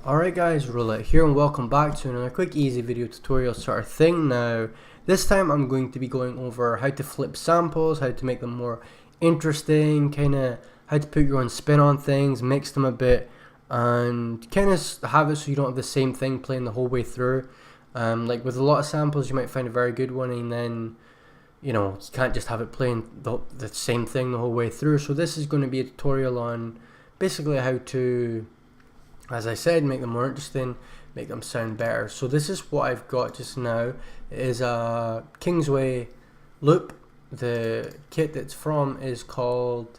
Alright guys, Rxllout here and welcome back to another quick easy video tutorial sort of thing. Now this time I'm going to be going over how to flip samples, how to make them more interesting, kinda how to put your own spin on things, mix them a bit and kinda have it so you don't have the same thing playing the whole way through. Like with a lot of samples you might find a very good one and then you can't just have it playing the same thing the whole way through. So this is going to be a tutorial on basically how to, as I said, make them more interesting, make them sound better. So this is what I've got just now. It is a Kingsway loop. The kit it's from is called,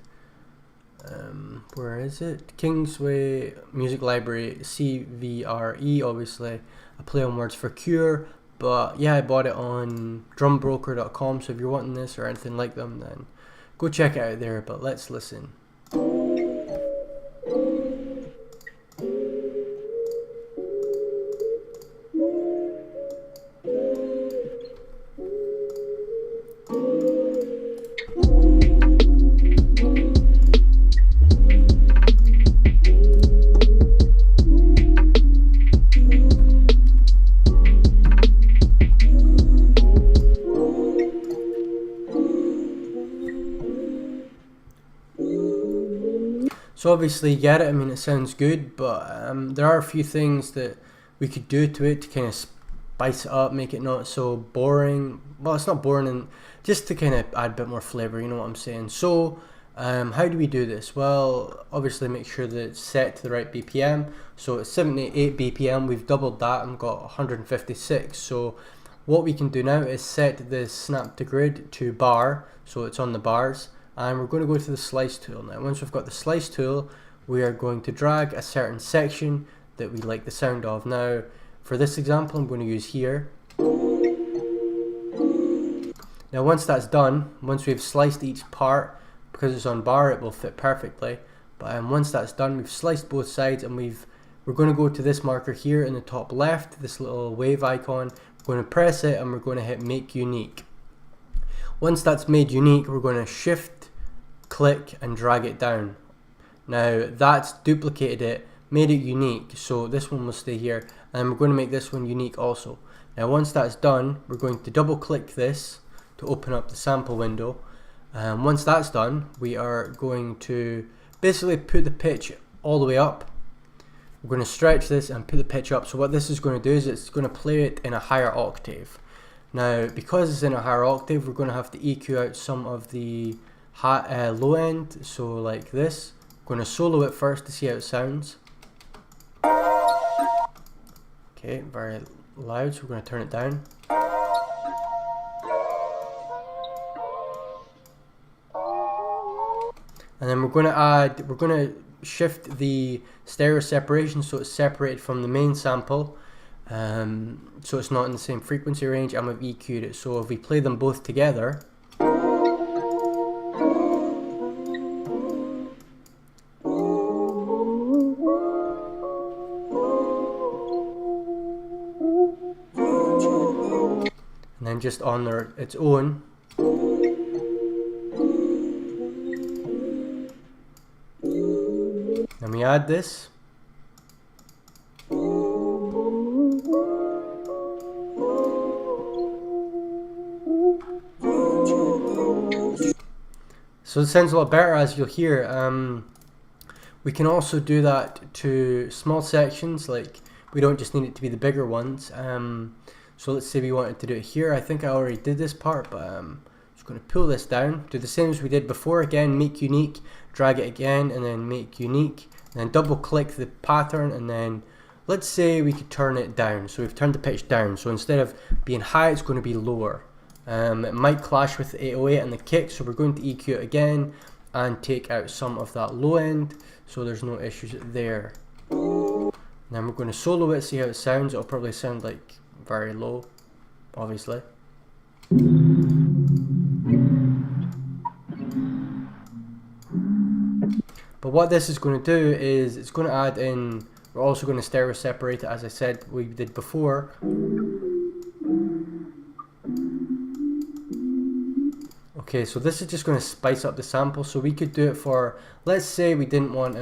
where is it? Kingsway Music Library CVRE, obviously a play on words for cure. But yeah, I bought it on drumbroker.com, so if you're wanting this or anything like them, then go check it out there. But let's listen. So obviously you get it, I mean it sounds good, but there are a few things that we could do to it to kind of spice it up, make it not so boring. Well, it's not boring, and just to kind of add a bit more flavour, you know what I'm saying. So how do we do this? Well, obviously make sure that it's set to the right BPM. So it's 78 BPM, we've doubled that and got 156. So what we can do now is set the snap to grid to bar, so it's on the bars. And we're going to go to the slice tool. Now once we've got the slice tool, we are going to drag a certain section that we like the sound of. Now for this example I'm going to use here. Now once that's done, once we've sliced each part, because it's on bar it will fit perfectly, but once that's done we've sliced both sides and we're going to go to this marker here in the top left, this little wave icon. We're going to press it and we're going to hit make unique. Once that's made unique, we're going to shift click and drag it down. Now that's duplicated it, made it unique, so this one will stay here, and we're going to make this one unique also. Now once that's done, we're going to double click this to open up the sample window. Once that's done, we are going to basically put the pitch all the way up. We're going to stretch this and put the pitch up. So what this is going to do is it's going to play it in a higher octave. Now because it's in a higher octave, we're going to have to EQ out some of the low end, so like this. I'm going to solo it first to see how it sounds. Okay, very loud, so we're going to turn it down. And then we're going to shift the stereo separation so it's separated from the main sample, so it's not in the same frequency range, and we've EQ'd it. So if we play them both together, and then just on its own, and we add this, so it sounds a lot better, as you'll hear. We can also do that to small sections, like we don't just need it to be the bigger ones. So let's say we wanted to do it here. I think I already did this part, but I'm just going to pull this down, do the same as we did before. Again, make unique, drag it again, and then make unique, and then double click the pattern, and then let's say we could turn it down. So we've turned the pitch down, so instead of being high it's going to be lower. It might clash with the 808 and the kick, so we're going to EQ it again and take out some of that low end, so there's no issues there. And then we're going to solo it, see how it sounds. It'll probably sound like very low, obviously. But what this is going to do is it's going to add in, we're also going to stereo separate it, as I said we did before. Okay, so this is just going to spice up the sample. So we could do it for, let's say we didn't want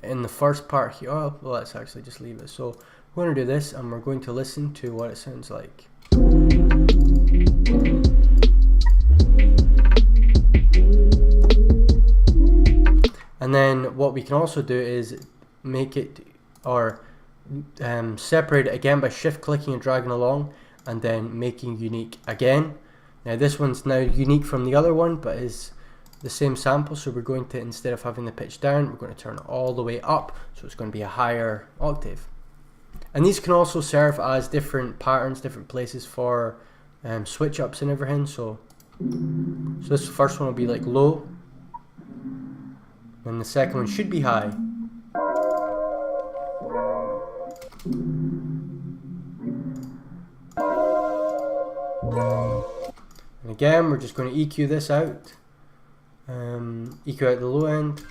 in the first part here, oh, well, let's actually just leave it. So we're going to do this, and we're going to listen to what it sounds like. And then what we can also do is make it, or separate it again by shift clicking and dragging along, and then making unique again. Now this one's now unique from the other one, but is the same sample, so we're going to, instead of having the pitch down, we're going to turn it all the way up, so it's going to be a higher octave. And these can also serve as different patterns, different places for switch ups and everything. So this first one will be like low, and the second one should be high. And again, we're just going to EQ this out, EQ out the low end.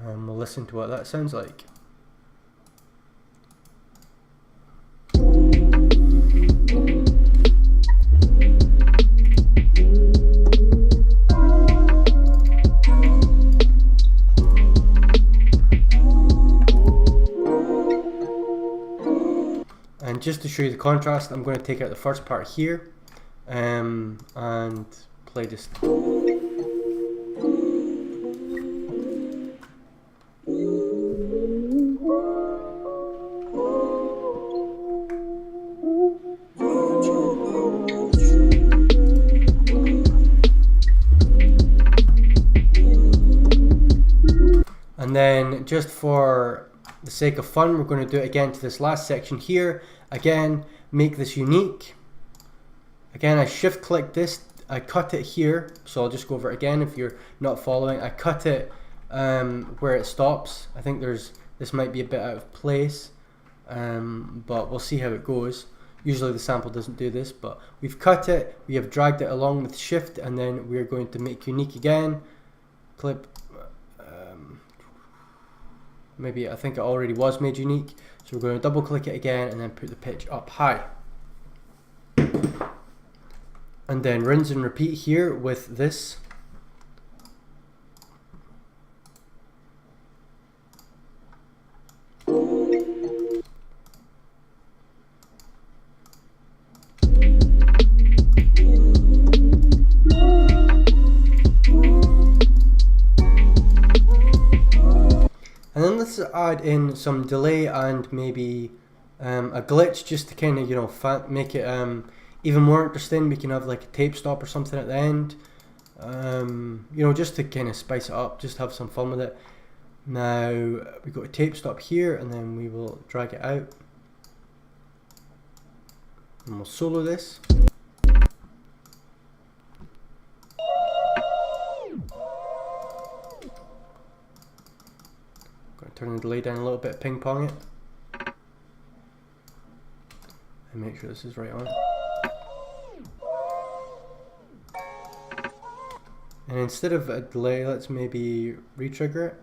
And we'll listen to what that sounds like. And just to show you the contrast, I'm going to take out the first part here and play just. And then just for the sake of fun, we're going to do it again to this last section here. Again, make this unique. Again, I shift click this, I cut it here, so I'll just go over it again if you're not following. I cut it where it stops. I think this might be a bit out of place, but we'll see how it goes. Usually the sample doesn't do this, but we've cut it, we have dragged it along with shift, and then we're going to make unique again. Clip. Maybe I think it already was made unique, so we're going to double click it again and then put the pitch up high, and then rinse and repeat here with this. And then let's add in some delay and maybe a glitch, just to kind of, you know, make it even more interesting. We can have like a tape stop or something at the end, you know, just to kind of spice it up, just have some fun with it. Now we got a tape stop here, and then we will drag it out, and we'll solo this. Turn the delay down a little bit, ping pong it, and make sure this is right on. And instead of a delay, let's maybe re-trigger it.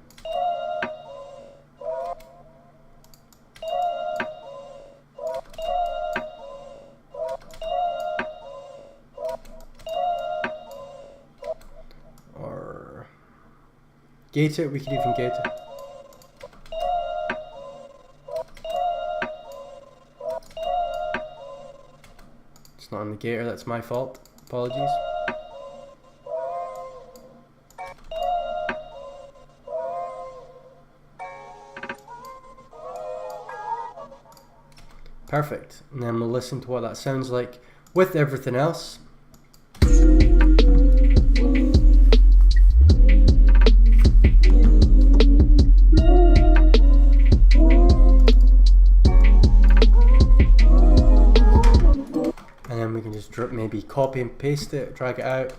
Or gate it, we could even gate it. It's not on the gator, that's my fault. Apologies. Perfect. And then we'll listen to what that sounds like with everything else. We can just maybe copy and paste it, drag it out.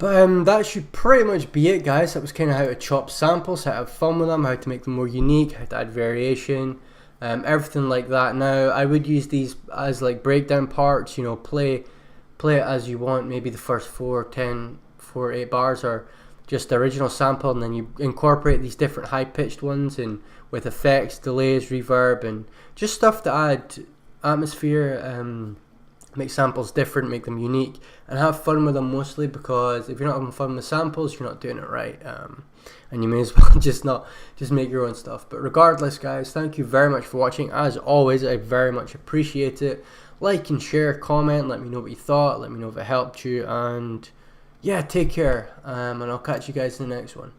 But that should pretty much be it, guys. That was kind of how to chop samples, how to have fun with them, how to make them more unique, how to add variation, everything like that. Now, I would use these as like breakdown parts, you know, play it as you want. Maybe the first 4, 10, 4, 8 bars are just the original sample, and then you incorporate these different high-pitched ones and with effects, delays, reverb, and just stuff to add atmosphere, make samples different, make them unique, and have fun with them mostly, because if you're not having fun with samples, you're not doing it right, and you may as well just make your own stuff. But regardless, guys, thank you very much for watching. As always, I very much appreciate it. Like and share, comment, let me know what you thought, let me know if it helped you, and yeah, take care, and I'll catch you guys in the next one.